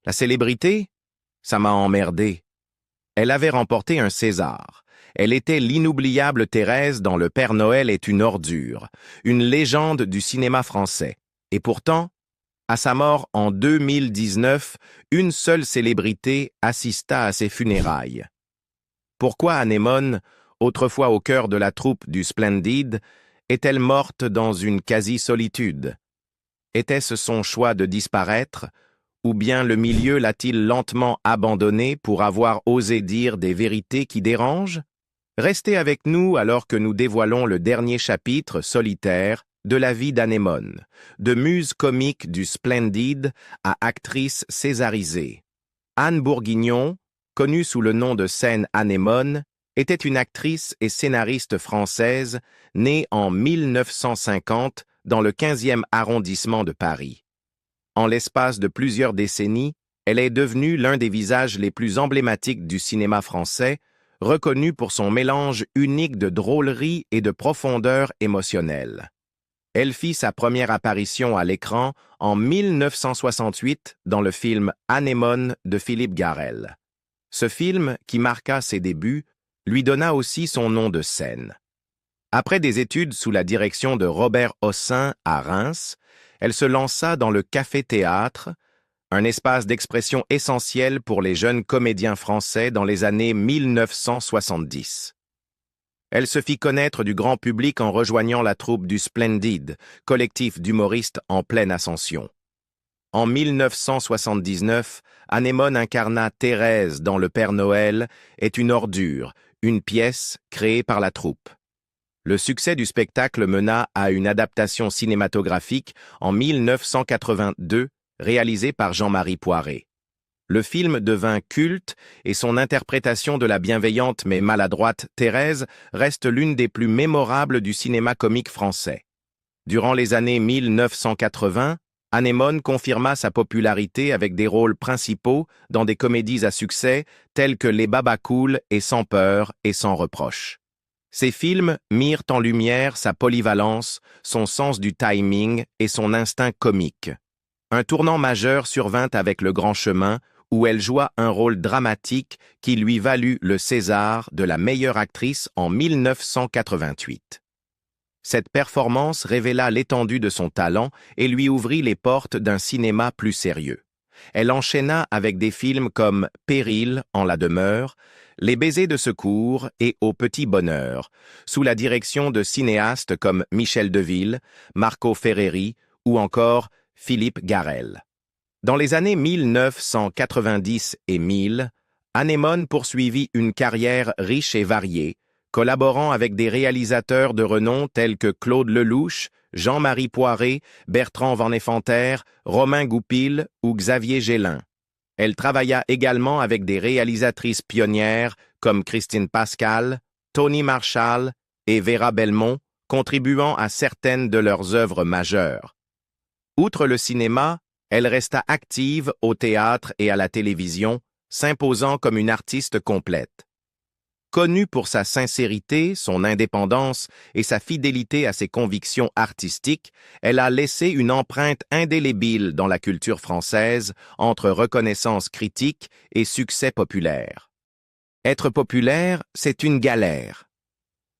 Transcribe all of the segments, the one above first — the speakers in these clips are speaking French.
La célébrité? Ça m'a emmerdé. Elle avait remporté un César. Elle était l'inoubliable Thérèse dans Le Père Noël est une ordure, une légende du cinéma français. Et pourtant, à sa mort en 2019, une seule célébrité assista à ses funérailles. Pourquoi Anémone, autrefois au cœur de la troupe du Splendid, est-elle morte dans une quasi-solitude? Était-ce son choix de disparaître, ou bien le milieu l'a-t-il lentement abandonné pour avoir osé dire des vérités qui dérangent? Restez avec nous alors que nous dévoilons le dernier chapitre solitaire de la vie d'Anémone, de muse comique du Splendid à actrice césarisée. Anne Bourguignon, connue sous le nom de scène Anémone, était une actrice et scénariste française née en 1950 dans le 15e arrondissement de Paris. En l'espace de plusieurs décennies, elle est devenue l'un des visages les plus emblématiques du cinéma français, reconnu pour son mélange unique de drôlerie et de profondeur émotionnelle. Elle fit sa première apparition à l'écran en 1968 dans le film Anémone de Philippe Garrel. Ce film, qui marqua ses débuts, lui donna aussi son nom de scène. Après des études sous la direction de Robert Hossein à Reims, elle se lança dans le café-théâtre, un espace d'expression essentiel pour les jeunes comédiens français dans les années 1970. Elle se fit connaître du grand public en rejoignant la troupe du Splendid, collectif d'humoristes en pleine ascension. En 1979, Anémone incarna Thérèse dans Le Père Noël est une ordure, une pièce créée par la troupe. Le succès du spectacle mena à une adaptation cinématographique en 1982, réalisée par Jean-Marie Poiré. Le film devint culte et son interprétation de la bienveillante mais maladroite Thérèse reste l'une des plus mémorables du cinéma comique français. Durant les années 1980, Anémone confirma sa popularité avec des rôles principaux dans des comédies à succès telles que Les Babacools et Sans peur et sans reproche. Ces films mirent en lumière sa polyvalence, son sens du timing et son instinct comique. Un tournant majeur survint avec Le Grand Chemin, où elle joua un rôle dramatique qui lui valut le César de la meilleure actrice en 1988. Cette performance révéla l'étendue de son talent et lui ouvrit les portes d'un cinéma plus sérieux. Elle enchaîna avec des films comme Péril en la demeure, Les baisers de secours et Au petit bonheur, sous la direction de cinéastes comme Michel Deville, Marco Ferreri ou encore Philippe Garrel. Dans les années 1990 et 1000, Anémone poursuivit une carrière riche et variée, collaborant avec des réalisateurs de renom tels que Claude Lelouch, Jean-Marie Poiré, Bertrand Van Effenter, Romain Goupil ou Xavier Gélin. Elle travailla également avec des réalisatrices pionnières comme Christine Pascal, Tony Marshall et Vera Belmont, contribuant à certaines de leurs œuvres majeures. Outre le cinéma, elle resta active au théâtre et à la télévision, s'imposant comme une artiste complète. Connue pour sa sincérité, son indépendance et sa fidélité à ses convictions artistiques, elle a laissé une empreinte indélébile dans la culture française entre reconnaissance critique et succès populaire. Être populaire, c'est une galère.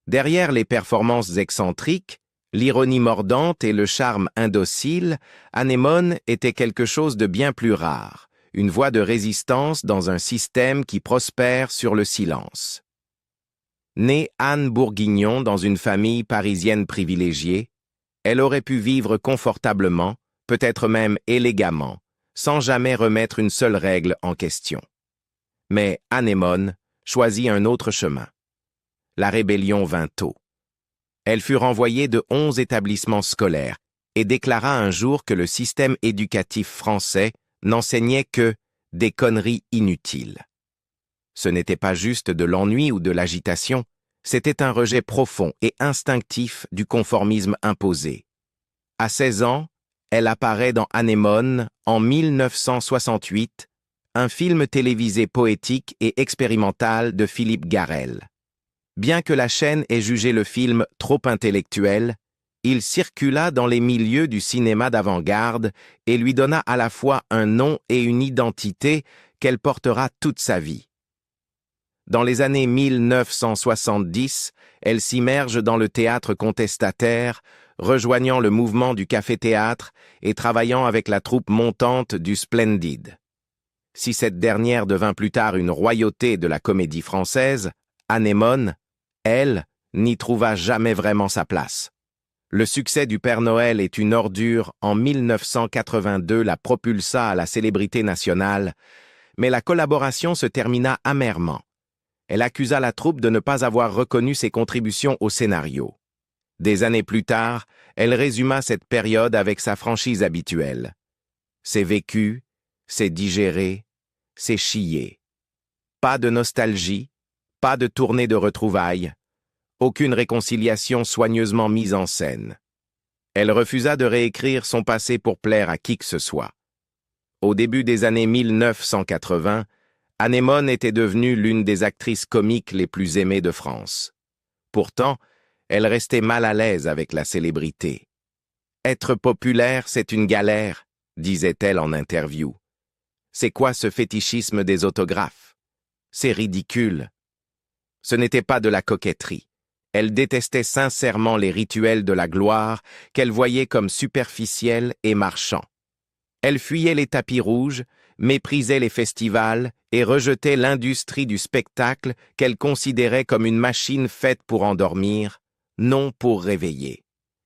Derrière les performances excentriques, l'ironie mordante et le charme indocile, Anémone était quelque chose de bien plus rare, une voix de résistance dans un système qui prospère sur le silence. Née Anne Bourguignon dans une famille parisienne privilégiée, elle aurait pu vivre confortablement, peut-être même élégamment, sans jamais remettre une seule règle en question. Mais Anémone choisit un autre chemin. La rébellion vint tôt. Elle fut renvoyée de 11 établissements scolaires et déclara un jour que le système éducatif français n'enseignait que des conneries inutiles. Ce n'était pas juste de l'ennui ou de l'agitation, c'était un rejet profond et instinctif du conformisme imposé. À 16 ans, elle apparaît dans Anémone en 1968, un film télévisé poétique et expérimental de Philippe Garrel. Bien que la chaîne ait jugé le film trop intellectuel, Il circula dans les milieux du cinéma d'avant-garde et lui donna à la fois un nom et une identité qu'elle portera toute sa vie. Dans les années 1970, elle s'immerge dans le théâtre contestataire, rejoignant le mouvement du café-théâtre et travaillant avec la troupe montante du Splendid. Si cette dernière devint plus tard une royauté de la comédie française, Anémone, elle, n'y trouva jamais vraiment sa place. Le succès du Père Noël est une ordure en 1982 la propulsa à la célébrité nationale, mais la collaboration se termina amèrement. Elle accusa la troupe de ne pas avoir reconnu ses contributions au scénario. Des années plus tard, elle résuma cette période avec sa franchise habituelle. C'est vécu, c'est digéré, c'est chié. Pas de nostalgie, pas de tournée de retrouvailles, aucune réconciliation soigneusement mise en scène. Elle refusa de réécrire son passé pour plaire à qui que ce soit. Au début des années 1980, Anémone était devenue l'une des actrices comiques les plus aimées de France. Pourtant, elle restait mal à l'aise avec la célébrité. « Être populaire, c'est une galère », disait-elle en interview. « C'est quoi ce fétichisme des autographes? C'est ridicule. » Ce n'était pas de la coquetterie. Elle détestait sincèrement les rituels de la gloire qu'elle voyait comme superficiels et marchands. Elle fuyait les tapis rouges, méprisait les festivals et rejetait l'industrie du spectacle qu'elle considérait comme une machine faite pour endormir, non pour réveiller.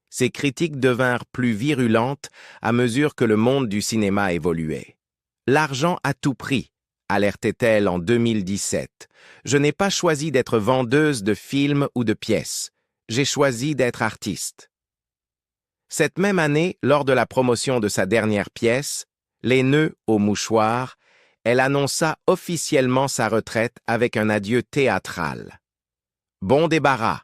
Ses critiques devinrent plus virulentes à mesure que le monde du cinéma évoluait. « L'argent à tout prix », alertait-elle en 2017. « Je n'ai pas choisi d'être vendeuse de films ou de pièces. J'ai choisi d'être artiste. » Cette même année, lors de la promotion de sa dernière pièce, Les nœuds au mouchoir, elle annonça officiellement sa retraite avec un adieu théâtral. Bon débarras.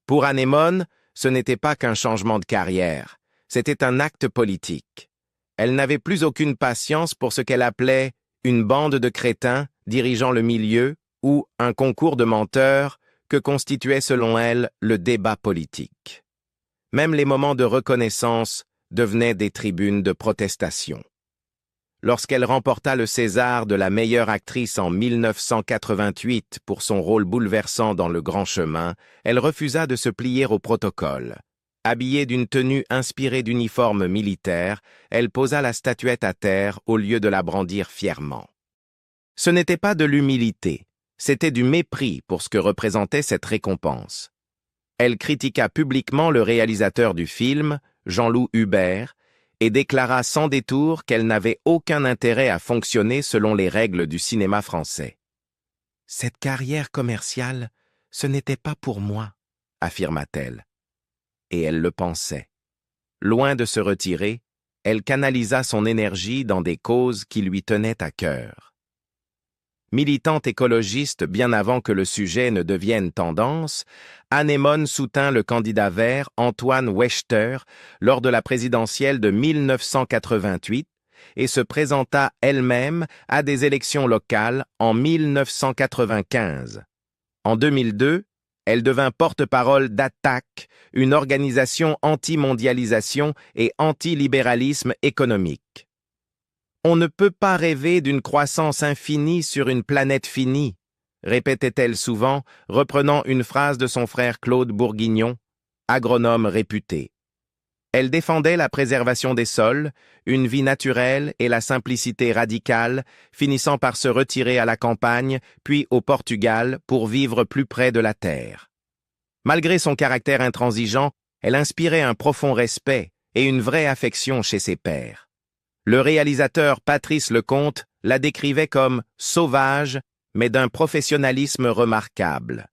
Pour Anémone, ce n'était pas qu'un changement de carrière, c'était un acte politique. Elle n'avait plus aucune patience pour ce qu'elle appelait une bande de crétins dirigeant le milieu ou un concours de menteurs que constituait selon elle le débat politique. Même les moments de reconnaissance devenaient des tribunes de protestation. Lorsqu'elle remporta le César de la meilleure actrice en 1988 pour son rôle bouleversant dans Le Grand Chemin, elle refusa de se plier au protocole. Habillée d'une tenue inspirée d'uniformes militaires, elle posa la statuette à terre au lieu de la brandir fièrement. Ce n'était pas de l'humilité, c'était du mépris pour ce que représentait cette récompense. Elle critiqua publiquement le réalisateur du film, Jean-Loup Hubert, et déclara sans détour qu'elle n'avait aucun intérêt à fonctionner selon les règles du cinéma français. « Cette carrière commerciale, ce n'était pas pour moi », affirma-t-elle. Et elle le pensait. Loin de se retirer, elle canalisa son énergie dans des causes qui lui tenaient à cœur. Militante écologiste bien avant que le sujet ne devienne tendance, Anémone soutint le candidat vert Antoine Wechter lors de la présidentielle de 1988 et se présenta elle-même à des élections locales en 1995. En 2002, elle devint porte-parole d'Attac, une organisation anti-mondialisation et anti-libéralisme économique. « On ne peut pas rêver d'une croissance infinie sur une planète finie », répétait-elle souvent, reprenant une phrase de son frère Claude Bourguignon, agronome réputé. Elle défendait la préservation des sols, une vie naturelle et la simplicité radicale, finissant par se retirer à la campagne, puis au Portugal, pour vivre plus près de la terre. Malgré son caractère intransigeant, elle inspirait un profond respect et une vraie affection chez ses pairs. Le réalisateur Patrice Lecomte la décrivait comme « sauvage », mais d'un professionnalisme remarquable.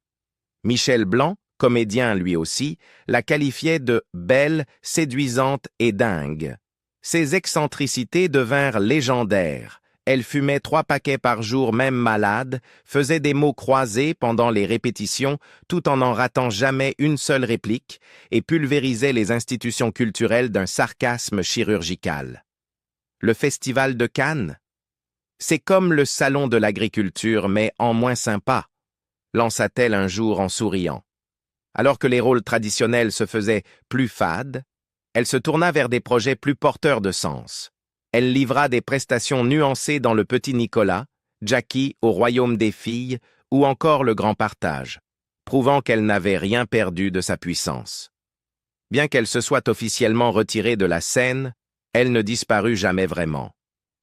Michel Blanc, comédien lui aussi, la qualifiait de « belle, séduisante et dingue ». Ses excentricités devinrent légendaires. Elle fumait 3 paquets par jour même malade, faisait des mots croisés pendant les répétitions tout en n'en ratant jamais une seule réplique et pulvérisait les institutions culturelles d'un sarcasme chirurgical. Le Festival de Cannes? C'est comme le salon de l'agriculture, mais en moins sympa, lança-t-elle un jour en souriant. Alors que les rôles traditionnels se faisaient plus fades, elle se tourna vers des projets plus porteurs de sens. Elle livra des prestations nuancées dans Le Petit Nicolas, Jackie au Royaume des filles ou encore Le Grand Partage, prouvant qu'elle n'avait rien perdu de sa puissance. Bien qu'elle se soit officiellement retirée de la scène, elle ne disparut jamais vraiment.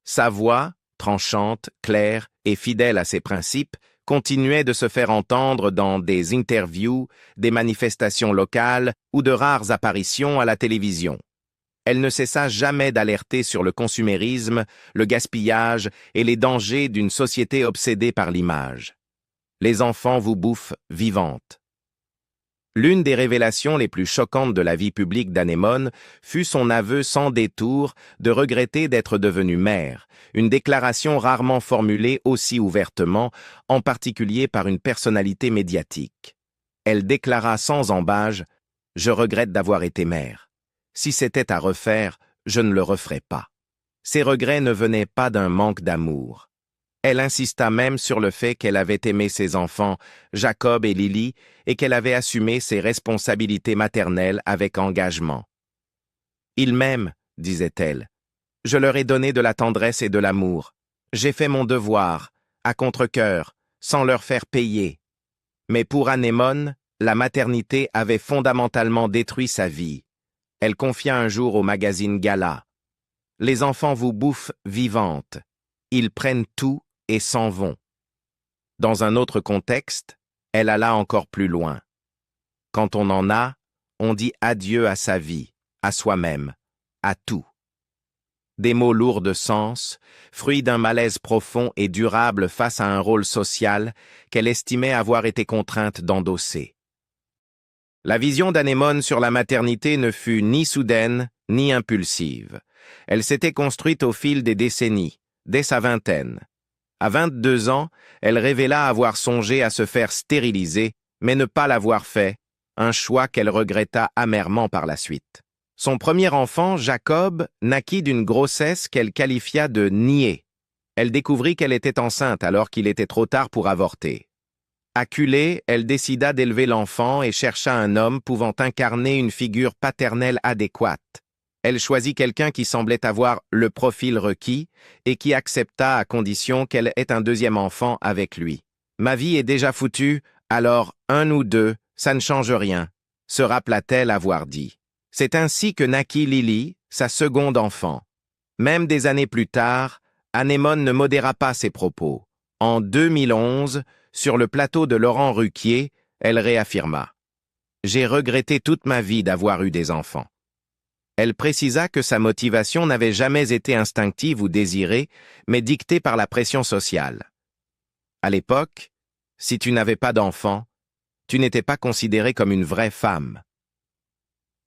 Sa voix, tranchante, claire et fidèle à ses principes, continuait de se faire entendre dans des interviews, des manifestations locales ou de rares apparitions à la télévision. Elle ne cessa jamais d'alerter sur le consumérisme, le gaspillage et les dangers d'une société obsédée par l'image. Les enfants vous bouffent vivante. L'une des révélations les plus choquantes de la vie publique d'Anémone fut son aveu sans détour de regretter d'être devenue mère, une déclaration rarement formulée aussi ouvertement, en particulier par une personnalité médiatique. Elle déclara sans ambages « Je regrette d'avoir été mère. Si c'était à refaire, je ne le referais pas. » Ces regrets ne venaient pas d'un manque d'amour. Elle insista même sur le fait qu'elle avait aimé ses enfants, Jacob et Lily, et qu'elle avait assumé ses responsabilités maternelles avec engagement. « Ils m'aiment, disait-elle. Je leur ai donné de la tendresse et de l'amour. J'ai fait mon devoir, à contre-cœur, sans leur faire payer. Mais pour Anémone, la maternité avait fondamentalement détruit sa vie. Elle confia un jour au magazine Gala. « Les enfants vous bouffent vivante. Ils prennent tout et s'en vont. » Dans un autre contexte, elle alla encore plus loin. Quand on en a, on dit adieu à sa vie, à soi-même, à tout. Des mots lourds de sens, fruits d'un malaise profond et durable face à un rôle social qu'elle estimait avoir été contrainte d'endosser. La vision d'Anémone sur la maternité ne fut ni soudaine, ni impulsive. Elle s'était construite au fil des décennies, dès sa vingtaine. À 22 ans, elle révéla avoir songé à se faire stériliser, mais ne pas l'avoir fait, un choix qu'elle regretta amèrement par la suite. Son premier enfant, Jacob, naquit d'une grossesse qu'elle qualifia de niais. Elle découvrit qu'elle était enceinte alors qu'il était trop tard pour avorter. Acculée, elle décida d'élever l'enfant et chercha un homme pouvant incarner une figure paternelle adéquate. Elle choisit quelqu'un qui semblait avoir le profil requis et qui accepta à condition qu'elle ait un deuxième enfant avec lui. « Ma vie est déjà foutue, alors un ou deux, ça ne change rien », se rappela-t-elle avoir dit. C'est ainsi que naquit Lily, sa seconde enfant. Même des années plus tard, Anémone ne modéra pas ses propos. En 2011, sur le plateau de Laurent Ruquier, elle réaffirma « J'ai regretté toute ma vie d'avoir eu des enfants ». Elle précisa que sa motivation n'avait jamais été instinctive ou désirée, mais dictée par la pression sociale. À l'époque, si tu n'avais pas d'enfant, tu n'étais pas considérée comme une vraie femme.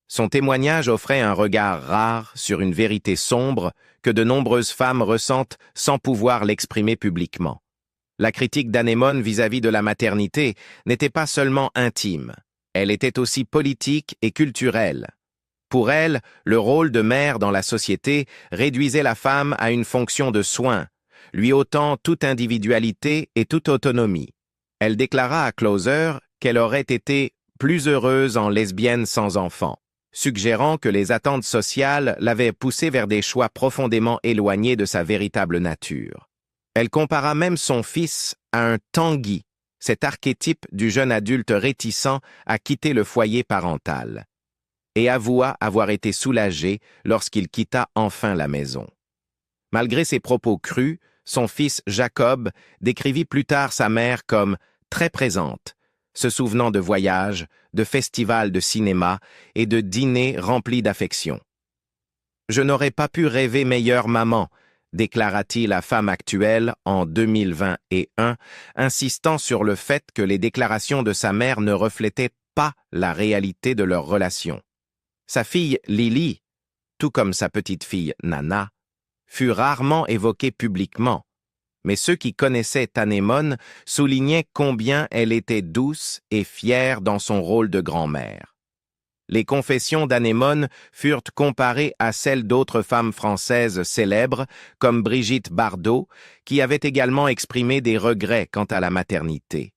Son témoignage offrait un regard rare sur une vérité sombre que de nombreuses femmes ressentent sans pouvoir l'exprimer publiquement. La critique d'Anémone vis-à-vis de la maternité n'était pas seulement intime, elle était aussi politique et culturelle. Pour elle, le rôle de mère dans la société réduisait la femme à une fonction de soin, lui ôtant toute individualité et toute autonomie. Elle déclara à Closer qu'elle aurait été plus heureuse en lesbienne sans enfant, suggérant que les attentes sociales l'avaient poussée vers des choix profondément éloignés de sa véritable nature. Elle compara même son fils à un Tanguy, cet archétype du jeune adulte réticent à quitter le foyer parental, et avoua avoir été soulagé lorsqu'il quitta enfin la maison. Malgré ses propos crus, son fils Jacob décrivit plus tard sa mère comme très présente, se souvenant de voyages, de festivals de cinéma et de dîners remplis d'affection. « Je n'aurais pas pu rêver meilleure maman », déclara-t-il à Femme Actuelle en 2021, insistant sur le fait que les déclarations de sa mère ne reflétaient pas la réalité de leur relation. Sa fille Lily, tout comme sa petite-fille Nana, fut rarement évoquée publiquement, mais ceux qui connaissaient Anémone soulignaient combien elle était douce et fière dans son rôle de grand-mère. Les confessions d'Anémone furent comparées à celles d'autres femmes françaises célèbres, comme Brigitte Bardot, qui avait également exprimé des regrets quant à la maternité.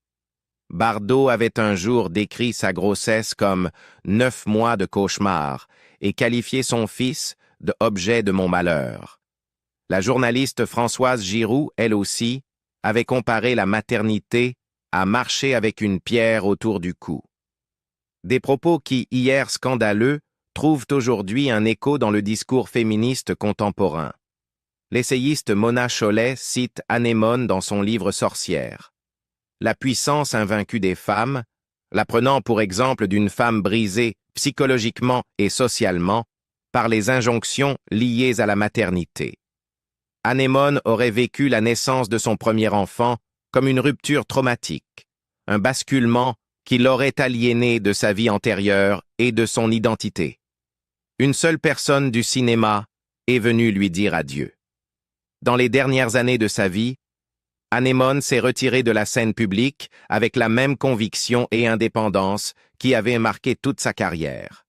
Bardot avait un jour décrit sa grossesse comme 9 mois de cauchemar et qualifié son fils de objet de mon malheur. La journaliste Françoise Giroud, elle aussi, avait comparé la maternité à marcher avec une pierre autour du cou. Des propos qui, hier scandaleux, trouvent aujourd'hui un écho dans le discours féministe contemporain. L'essayiste Mona Chollet cite Anémone dans son livre Sorcière. La puissance invaincue des femmes, la prenant pour exemple d'une femme brisée psychologiquement et socialement par les injonctions liées à la maternité. Anémone aurait vécu la naissance de son premier enfant comme une rupture traumatique, un basculement qui l'aurait aliéné de sa vie antérieure et de son identité. Une seule personne du cinéma est venue lui dire adieu. Dans les dernières années de sa vie, Anémone s'est retirée de la scène publique avec la même conviction et indépendance qui avait marqué toute sa carrière.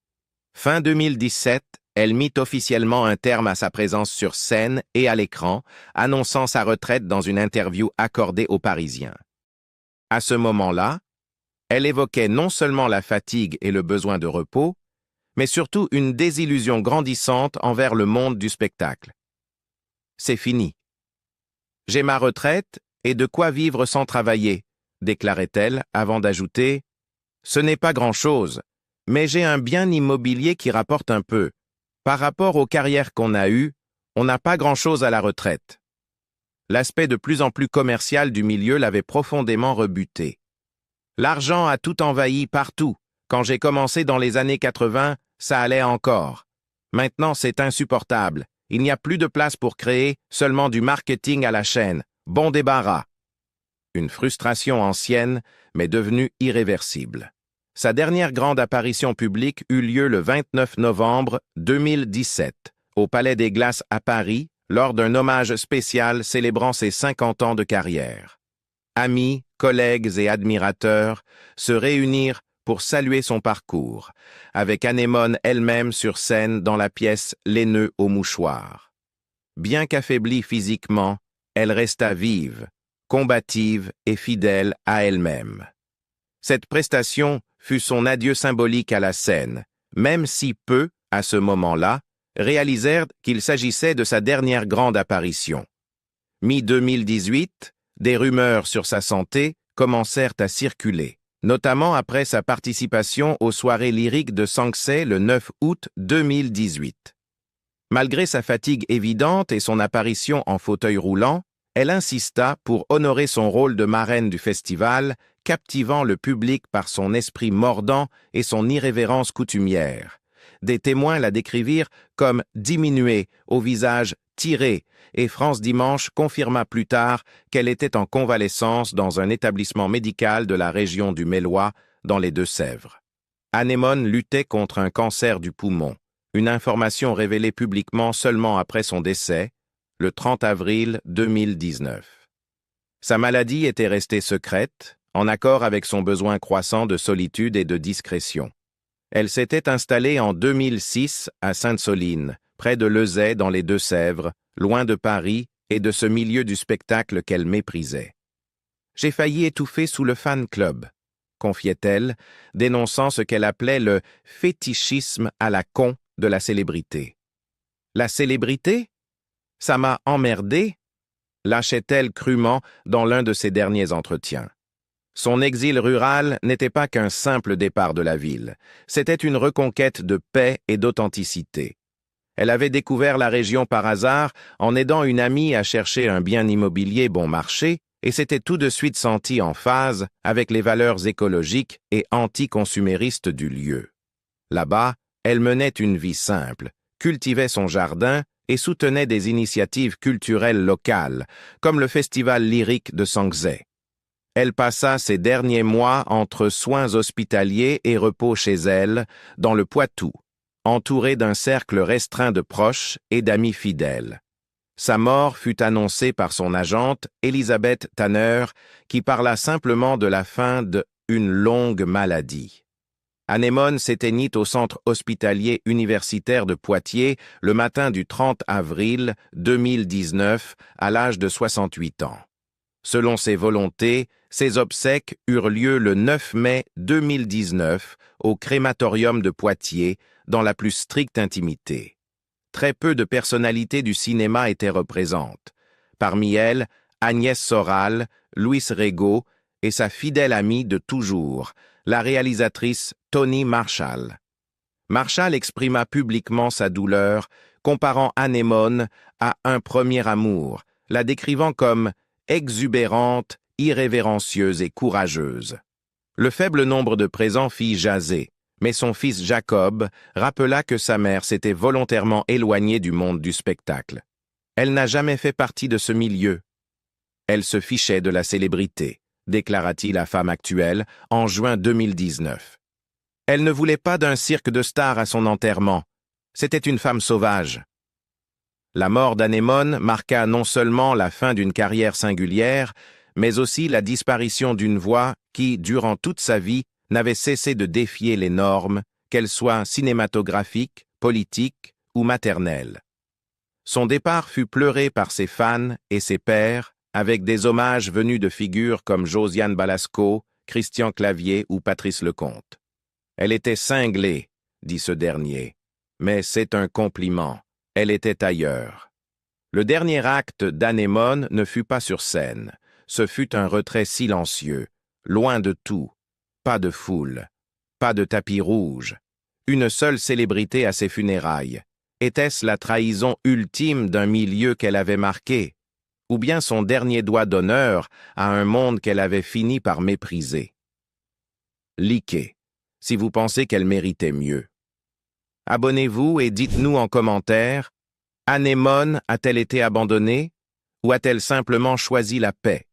Fin 2017, elle mit officiellement un terme à sa présence sur scène et à l'écran, annonçant sa retraite dans une interview accordée aux Parisiens. À ce moment-là, elle évoquait non seulement la fatigue et le besoin de repos, mais surtout une désillusion grandissante envers le monde du spectacle. C'est fini. J'ai ma retraite et de quoi vivre sans travailler, déclarait-elle avant d'ajouter « Ce n'est pas grand-chose, mais j'ai un bien immobilier qui rapporte un peu. Par rapport aux carrières qu'on a eues, on n'a pas grand-chose à la retraite. » L'aspect de plus en plus commercial du milieu l'avait profondément rebuté. L'argent a tout envahi partout. Quand j'ai commencé dans les années 80, ça allait encore. Maintenant, c'est insupportable. Il n'y a plus de place pour créer, seulement du marketing à la chaîne. Bon débarras. Une frustration ancienne, mais devenue irréversible. Sa dernière grande apparition publique eut lieu le 29 novembre 2017, au Palais des Glaces à Paris, lors d'un hommage spécial célébrant ses 50 ans de carrière. Amis, collègues et admirateurs se réunirent pour saluer son parcours, avec Anémone elle-même sur scène dans la pièce Les nœuds au mouchoir. Bien qu'affaiblie physiquement, elle resta vive, combative et fidèle à elle-même. Cette prestation fut son adieu symbolique à la scène, même si peu, à ce moment-là, réalisèrent qu'il s'agissait de sa dernière grande apparition. Mi-2018, des rumeurs sur sa santé commencèrent à circuler, notamment après sa participation aux soirées lyriques de Sanxay le 9 août 2018. Malgré sa fatigue évidente et son apparition en fauteuil roulant, elle insista pour honorer son rôle de marraine du festival, captivant le public par son esprit mordant et son irrévérence coutumière. Des témoins la décrivirent comme diminuée, au visage tiré, et France Dimanche confirma plus tard qu'elle était en convalescence dans un établissement médical de la région du Mélois, dans les Deux-Sèvres. Anémone luttait contre un cancer du poumon, une information révélée publiquement seulement après son décès, le 30 avril 2019. Sa maladie était restée secrète, en accord avec son besoin croissant de solitude et de discrétion. Elle s'était installée en 2006 à Sainte-Soline, près de Lezay dans les Deux-Sèvres, loin de Paris et de ce milieu du spectacle qu'elle méprisait. « J'ai failli étouffer sous le fan club », confiait-elle, dénonçant ce qu'elle appelait le « fétichisme à la con » de la célébrité. « La célébrité ? Ça m'a emmerdé », lâchait-elle crûment dans l'un de ses derniers entretiens. Son exil rural n'était pas qu'un simple départ de la ville, c'était une reconquête de paix et d'authenticité. Elle avait découvert la région par hasard en aidant une amie à chercher un bien immobilier bon marché et s'était tout de suite sentie en phase avec les valeurs écologiques et anticonsuméristes du lieu. Là-bas, elle menait une vie simple, cultivait son jardin et soutenait des initiatives culturelles locales, comme le festival lyrique de Sanxay. Elle passa ses derniers mois entre soins hospitaliers et repos chez elle, dans le Poitou, entourée d'un cercle restreint de proches et d'amis fidèles. Sa mort fut annoncée par son agente, Elisabeth Tanner, qui parla simplement de la fin d'une longue maladie. Anémone s'éteignit au centre hospitalier universitaire de Poitiers le matin du 30 avril 2019 à l'âge de 68 ans. Selon ses volontés, ses obsèques eurent lieu le 9 mai 2019 au crématorium de Poitiers, dans la plus stricte intimité. Très peu de personnalités du cinéma étaient représentées. Parmi elles, Agnès Soral, Louis Rego et sa fidèle amie de toujours, la réalisatrice Toni Marshall. Marshall exprima publiquement sa douleur, comparant Anémone à un premier amour, la décrivant comme exubérante, irrévérencieuse et courageuse. Le faible nombre de présents fit jaser, mais son fils Jacob rappela que sa mère s'était volontairement éloignée du monde du spectacle. Elle n'a jamais fait partie de ce milieu. Elle se fichait de la célébrité, déclara-t-il à Femme Actuelle en juin 2019. Elle ne voulait pas d'un cirque de stars à son enterrement. C'était une femme sauvage. La mort d'Anémone marqua non seulement la fin d'une carrière singulière, mais aussi la disparition d'une voix qui, durant toute sa vie, n'avait cessé de défier les normes, qu'elles soient cinématographiques, politiques ou maternelles. Son départ fut pleuré par ses fans et ses pairs, avec des hommages venus de figures comme Josiane Balasco, Christian Clavier ou Patrice Lecomte. Elle était cinglée, dit ce dernier, mais c'est un compliment, elle était ailleurs. Le dernier acte d'Anémone ne fut pas sur scène, ce fut un retrait silencieux, loin de tout, pas de foule, pas de tapis rouge, une seule célébrité à ses funérailles. Était-ce la trahison ultime d'un milieu qu'elle avait marqué, ou bien son dernier doigt d'honneur à un monde qu'elle avait fini par mépriser? Likez, si vous pensez qu'elle méritait mieux. Abonnez-vous et dites-nous en commentaire, Anémone a-t-elle été abandonnée ou a-t-elle simplement choisi la paix?